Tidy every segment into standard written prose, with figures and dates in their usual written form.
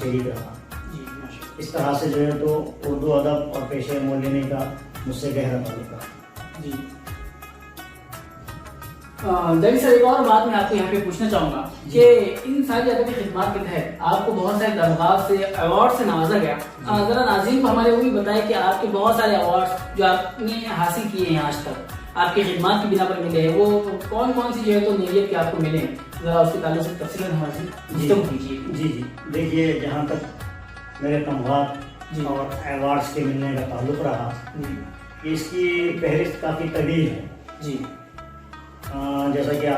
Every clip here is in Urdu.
شعری کرتا. جی ماشاء اللہ. اس طرح سے جو ہے تو اردو ادب اور پیشے مولوی کا مجھ سے گہرا تعلق ہے. جی جی سر، ایک اور بات میں آپ کو یہاں پہ پوچھنا چاہوں گا کہ ان ساری ادبی خدمات کے تحت آپ کو بہت سارے درخواست سے ایوارڈ سے نوازا گیا. ذرا ناظرین کو ہمارے وہ بھی بتائیں کہ آپ کے بہت سارے ایوارڈ جو آپ نے حاصل کیے ہیں آج تک آپ کی خدمات کی بنا پر ملے ہیں، وہ کون کون سی جو ہے تو نوعیت کے آپ کو ملے ہیں، ذرا اس کے تعلق سے تفصیل ہمارے گفتگو کیجیے. جی دیکھیے، جہاں تک میرے تمغات اور ایوارڈس کے ملنے کا تعلق رہا، اس کی فہرست کافی طویل ہے. جی جیسا کہ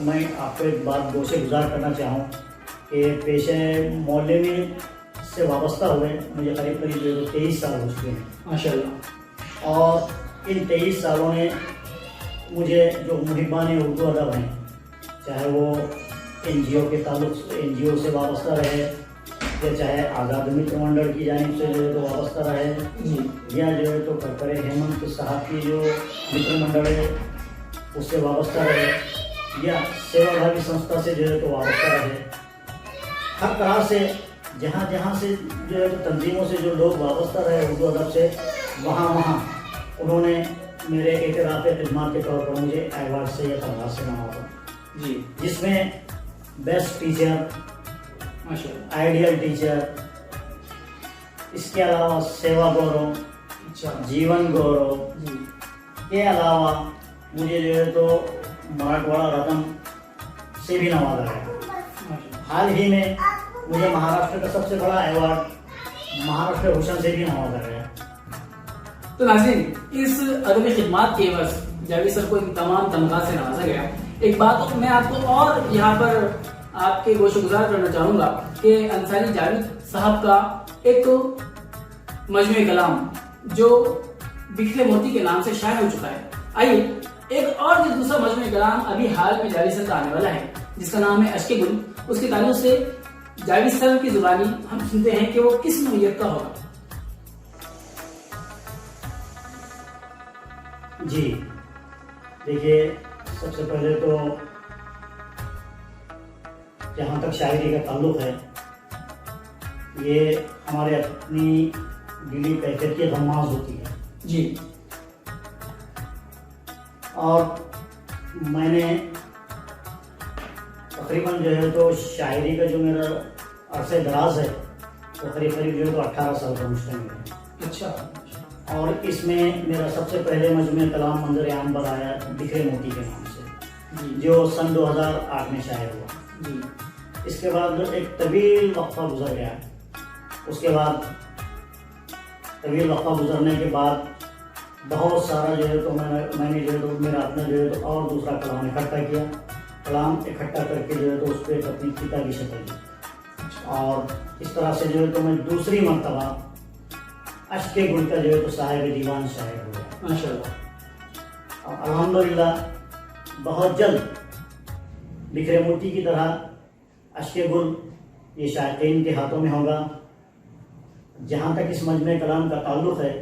میں آپ کو ایک بات گوشے گزار کرنا چاہوں کہ پیشے مولوی سے وابستہ ہوئے مجھے قریب 23 سال ہو چکے ہیں ماشاء اللہ. اور ان 23 سالوں میں مجھے جو محبان اردو ادب ہیں، چاہے وہ NGO کے تعلق سے NGO سے وابستہ رہے یا چاہے آزاد متر منڈل کی جانب سے جو ہے تو وابستہ رہے، یا جو ہے تو کرکرے ہیمنت صاحب کی جو متر منڈل ہے اس سے وابستہ رہے، یا سیوا بھاوی سنستھا سے جو ہے تو وابستہ رہے. ہر طرح سے جہاں جہاں سے جو ہے تو تنظیموں سے جو لوگ وابستہ رہے اردو ادب سے، وہاں انہوں نے میرے اعتراف خدمات کے طور پر مجھے ایوارڈ سے یا تمغات سے نوازا. جی جس میں بیسٹ ٹیچر، ماشاء اللہ. آئیڈیل ٹیچر، اس کے علاوہ سیوا گورو، جیون گورو جی کے علاوہ مجھے جو ہے تو مراٹھواڑا رتن سے بھی نوازا گیا. حال ہی میں مجھے مہاراشٹر کا سب سے بڑا ایوارڈ مہاراشٹر بھوشن سے بھی نوازا گیا. تو ناظرین، اس ادبی خدمات کے عوض جاوید سر کو ان تمام تمغات سے نوازا گیا. ایک بات میں آپ کو اور یہاں پر آپ کے گوش گزار کرنا چاہوں گا کہ انصاری جاوید صاحب کا ایک مجموعہ کلام جو بکھرے موتی کے نام سے شائع ہو چکا ہے. آئیے ایک اور جو دوسرا مجموعہ کلام ابھی حال میں جاوید سر کا آنے والا ہے جس کا نام ہے اشک گل، اس کے تعلق سے جاوید سر کی زبانی ہم سنتے ہیں کہ وہ کس نوعیت کا ہوگا. جی دیکھیے، سب سے پہلے تو جہاں تک شاعری کا تعلق ہے، یہ ہمارے اپنی دلی کیفیت کی غماز ہوتی ہے. جی اور میں نے تقریباً جو ہے تو شاعری کا جو میرا عرصہ دراز ہے وہ قریب جو ہے تو 18 سال کا مشتمل ہے. اچھا. اور اس میں میرا سب سے پہلے مجموعہ کلام منظر عام پر آیا بکھرے موتی کے نام سے، جو سن 2008 میں شائع ہوا. اس کے بعد ایک طویل وقفہ گزر گیا. اس کے بعد طویل وقفہ گزرنے کے بعد بہت سارا جو ہے تو میں نے جو ہے تو میرا اپنا جو ہے تو اور دوسرا کلام اکٹھا کیا. کلام اکٹھا کر کے جو ہے تو اس پہ اپنی کتابی شکل دی. اور اس طرح سے جو ہے تو میں دوسری مرتبہ اشک گل کا جو ہے تو صاحب دیوان شاعر ہو گیا. ماشاء اللہ. اور الحمدللہ بہت جلد بکھرے موتی کی طرح اشک گل یہ شائقین کے ہاتھوں میں ہوگا. جہاں تک اس مجموعہ کلام کا تعلق ہے،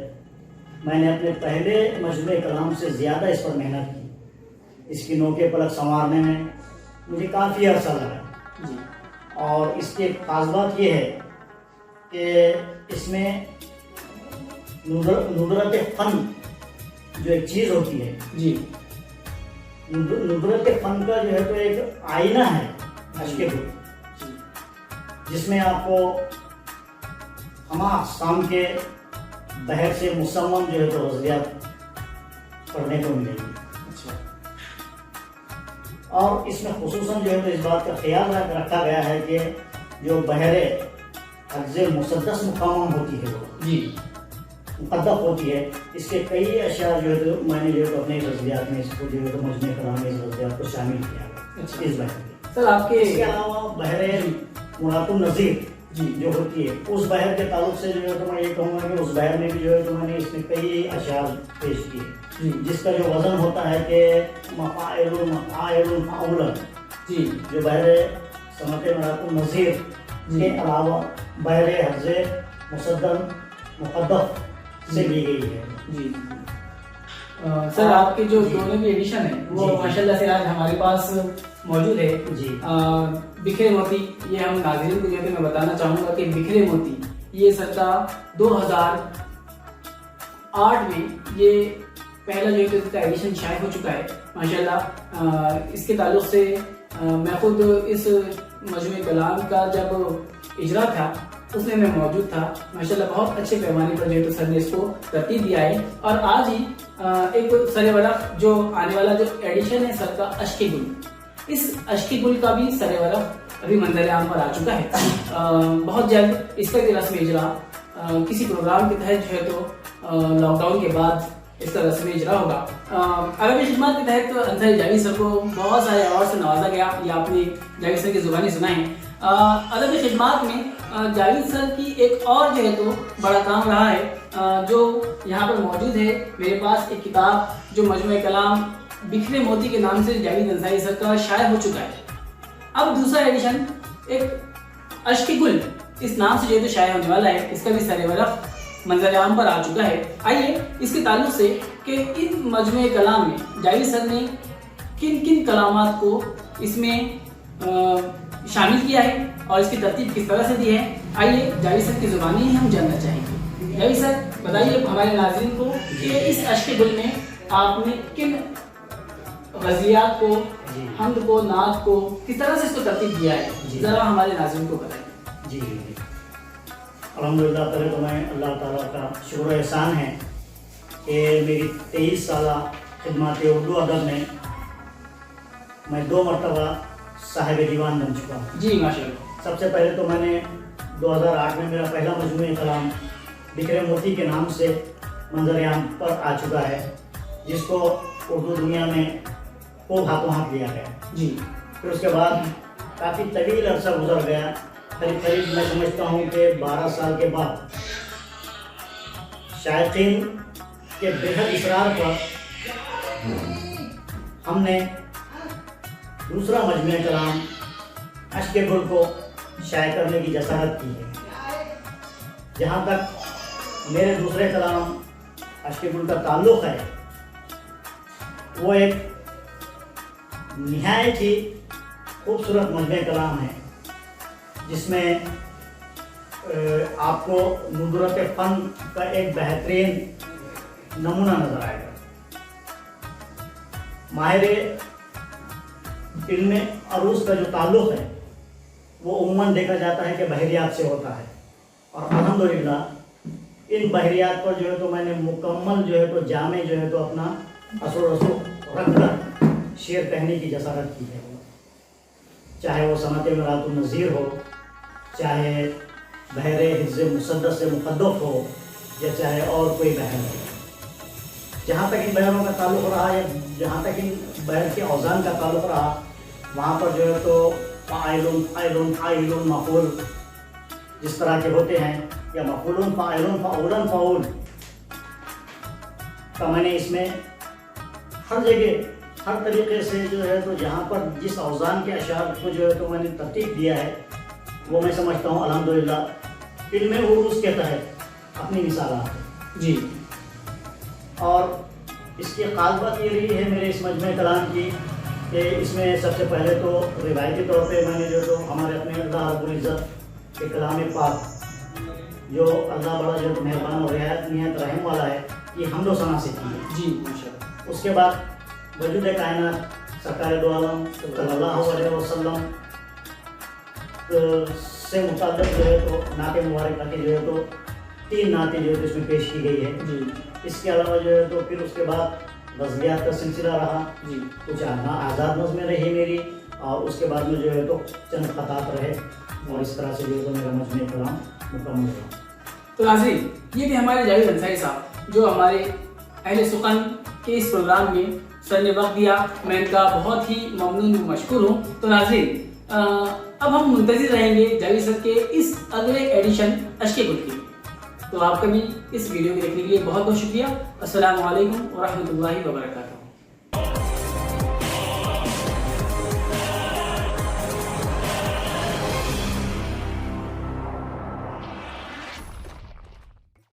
میں نے اپنے پہلے مجموعہ کلام سے زیادہ اس پر محنت کی. اس کی نوکے پلک سنوارنے میں مجھے کافی عرصہ لگا. اور اس کی ایک خاص بات یہ ہے کہ اس میں ندرت فن جو ایک چیز ہوتی ہے، جی ندرت فن کا جو ہے تو ایک آئینہ ہے اشک گل، جس میں آپ کو ہما اقسام کے بحر سے مصمم جو ہے تو غزلیات پڑھنے کو ملے گی. اور اس میں خصوصاً جو ہے تو اس بات کا خیال رکھا گیا ہے کہ جو بحر عجز مسدس مقام ہوتی ہے وہ مقدف ہوتی ہے، اس کے کئی اشعار جو ہے تو میں نے جو ہے تو اپنے غزلیات میں اس کو جو ہے تو مجموعہ کلام میں اس غزلیات کو شامل کیا ہے. اس بحر سر آپ کے اس کے علاوہ بحر مرات النظیر جو ہوتی ہے، اس بحر کے تعلق سے جو ہے تو میں یہ کہوں گا کہ اس بحر میں بھی جو ہے تو میں نے اس میں کئی اشعار پیش کیے، جس کا جو وزن ہوتا ہے کہ مفاعل مفعولا. جو بحر سمت مرات النظیر کے علاوہ بحر حفظ مصدر مقدف سے لی گئی ہے. سر آپ کے جو دونوں بھی ایڈیشن ہیں وہ ماشاءاللہ سے آج ہمارے پاس موجود ہے جی بکھرے موتی. یہ ہم ناظرین کو جو ہے میں بتانا چاہوں گا کہ بکھرے موتی یہ سر کا 2008 میں یہ پہلا جو ہے اس کا ایڈیشن شائع ہو چکا ہے ماشاءاللہ. اس کے تعلق سے میں خود اس مجموعہ کلام کا جب اجرا تھا اس میں موجود تھا ماشاءاللہ. بہت اچھے پیمانے پر جو ہے سر نے اس کو ترتیب دیا ہے. اور آج ہی ایک سر ورق جو آنے والا جو ایڈیشن ہے سر کا اشک گل، اس اشک گل کا بھی سر ورق ابھی منظر عام پر آ چکا ہے. بہت جلد اس کا بھی رسم اجرا کسی پروگرام کے تحت جو ہے تو لاک ڈاؤن کے بعد اس کا رسم اجرا ہوگا. عربی خدمات کے تحت انصاری جاوید سر کو بہت سارے ایوارڈ سے نوازا گیا. یہ آپ نے جاوید سر کی زبانی سنا ہے. ادبی خدمات میں جاوید سر کی ایک اور جو ہے تو بڑا کام رہا ہے جو یہاں پر موجود ہے. میرے پاس ایک کتاب جو مجموعہ کلام بکھرے موتی کے نام سے جاوید انصاری سر کا شائع ہو چکا ہے. اب دوسرا ایڈیشن ایک اشک گل اس نام سے جو ہے تو شائع ہونے والا ہے. اس کا بھی سر ورق منظر عام پر آ چکا ہے. آئیے اس کے تعلق سے کہ ان مجموعہ کلام میں جاوید سر نے کن کن کلامات کو اس میں شامل کیا ہے اور اس کی ترتیب کس طرح سے دی ہے، آئیے جاوید سر کی زبانی ہی ہم جاننا چاہیں گے. جاوید سر بتائیے ہمارے ناظرین کو کہ اس اشک گل میں آپ نے کن غزلیات کو، حمد کو، نعت کو کس طرح سے اس کو ترتیب دیا ہے، ذرا ہمارے ناظرین کو بتائیں. جی الحمدللہ. پہلے تو میں اللہ تعالیٰ کا شکر و احسان ہے کہ میری 23 سالہ خدمات اردو ادب میں 2 مرتبہ صاحب دیوان بن چکا ہوں. جی ماشاءاللہ. سب سے پہلے تو میں نے 2008 میں میرا پہلا مجموعہ کلام بکھرے موتی کے نام سے منظر عام پر آ چکا ہے، جس کو اردو دنیا میں خوب ہاتھوں ہاتھ لیا گیا. جی پھر اس کے بعد کافی طویل عرصہ گزر گیا، قریب میں سمجھتا ہوں کہ 12 سال کے بعد شائقین کے بےحد اصرار پر ہم نے دوسرا مجموعہ کلام اشک گل کو شائع کرنے کی جسارت کی ہے. جہاں تک میرے دوسرے کلام اشک گل کا تعلق ہے، وہ ایک نہایت ہی خوبصورت مجموعہ کلام ہے جس میں آپ کو ندرت فن کا ایک بہترین نمونہ نظر آئے گا. ماہر علم عروض کا جو تعلق ہے وہ عموماً دیکھا جاتا ہے کہ بحریات سے ہوتا ہے، اور الحمدللہ ان بحریات پر جو ہے تو میں نے مکمل جو ہے تو جامع جو ہے تو اپنا اثر و رسوخ رکھ کر شعر کہنے کی جسارت کی ہے. چاہے وہ صنعت مرات النظیر ہو، چاہے بحر حفظ مسدس سے مقدف ہو، یا چاہے اور کوئی بحر ہو. جہاں تک ان بحروں کا تعلق رہا یا جہاں تک ان بحر کے اوزان کا تعلق رہا، وہاں پر جو ہے تو فاعلون فاعلون فاعلون مفعول جس طرح کے ہوتے ہیں، یا مفعولون فاعلون فعولن فعول کا میں نے اس میں ہر جگہ ہر طریقے سے جو ہے تو جہاں پر جس اوزان کے اشعار کو جو ہے تو میں نے ترتیب دیا ہے، وہ میں سمجھتا ہوں الحمدللہ علم عروض کے تحت اپنی مثالات. جی اور اس کی خاص بات یہ رہی ہے میرے اس مجموعہ کلام کی کہ اس میں سب سے پہلے تو روایتی طور پہ میں نے جو تو ہمارے اپنے اللہ رب العزت کے کلام پاک جو اللہ بڑا جو مہربان اور نہایت رحم والا ہے، یہ حمد و ثنا سے کی ہے. جی ماشاءاللہ. اس کے بعد وجود کائنات سرکار دو عالم صلی اللہ علیہ وسلم سے متعلق جو ہے تو نعت مبارکہ کی جو ہے تو 3 نعتیں جو ہے اس میں پیش کی گئی ہے. جی اس کے علاوہ جو ہے تو پھر اس کے بعد غزلیات کا سلسلہ رہا. جی کچھ آزاد نظمیں رہی میری، اور اس کے بعد میں جو ہے تو چند خطاط رہے، اور اس طرح سے جو ہے تو میرا مجموعہ کلام مکمل ہوا. تو ناظرین، یہ بھی ہمارے جاوید انصاری صاحب جو ہمارے اہل سخن کے اس پروگرام میں سر نے وقت دیا. میں ان کا بہت ہی ممنون و مشکور ہوں. تو ناظرین، اب ہم منتظر رہیں گے جاوید سر کے اس اگلے ایڈیشن اشک گل کی. تو آپ کا بھی اس ویڈیو کو دیکھنے کے لیے بہت بہت شکریہ. السلام علیکم ورحمۃ اللہ وبرکاتہ.